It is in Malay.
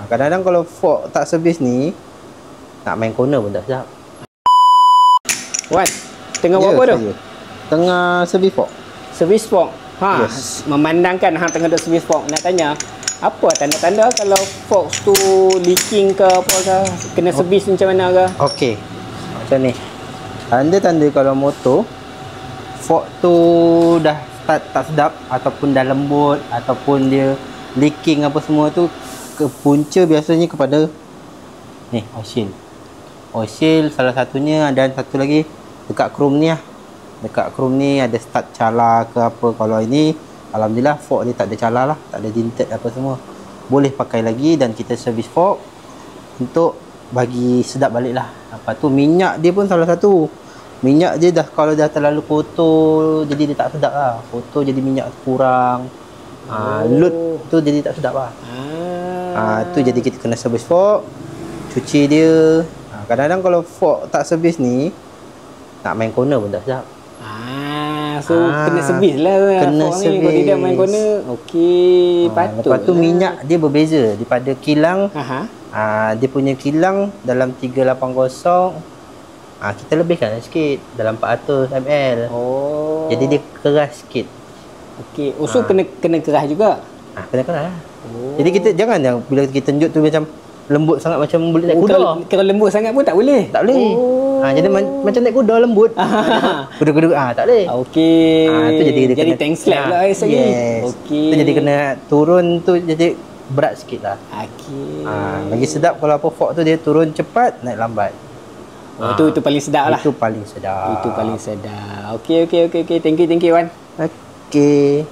Kadang-kadang kalau fork tak servis ni, nak main corner pun tak sedap. Wan, tengah buat apa tu? Tengah servis fork. Servis fork. Ha, Yes. Memandangkan hang tengah duk servis fork, nak tanya, apa tanda-tanda kalau fork tu leaking ke apa ke, kena servis macam mana ke? Okey. Macam ni. Tanda-tanda kalau motor fork tu dah start tak sedap ataupun dah lembut ataupun dia leaking apa semua tu, punca biasanya kepada ni oil seal. Oil seal salah satunya, dan satu lagi dekat chrome ni lah. Dekat chrome ni ada start cala ke apa. Kalau ini alhamdulillah fork ni tak ada cala lah, tak ada dinted apa semua. Boleh pakai lagi dan kita servis fork untuk bagi sedap balik lah. Lepas tu minyak dia pun salah satu. Minyak dia dah, kalau dah terlalu kotor jadi dia tak sedap lah. Kotor jadi minyak kurang. Load tu jadi tak sedap lah. Tu jadi kita kena servis fork, cuci dia. Kadang-kadang kalau fork tak servis ni, nak main corner pun tak sedap. So kena servis lah kena fork servis. ni. Kalau tidak main corner, okey, patut. Lepas tu minyak dia berbeza daripada kilang. Dia punya kilang dalam 380, kita lebihkan sikit dalam 400 ml. Jadi dia keras sikit. Okey, so kena keras juga. Kena keras lah. Jadi kita jangan yang bila kita tunjuk tu macam lembut sangat, macam boleh naik kuda. Kalau lembut sangat pun tak boleh. Tak boleh. Jadi macam naik kuda lembut. Kuda-kuda tak boleh. Okey. Tu jadi kena tank slap lah lagi. Yes. Okey. Tu jadi kena turun tu, jadi berat sikit lah. Okey. Lagi sedap kalau apa fork tu dia turun cepat, naik lambat. Itu paling sedap lah. Itu paling sedap. Itu paling sedap. Okey. Thank you Wan. Okey.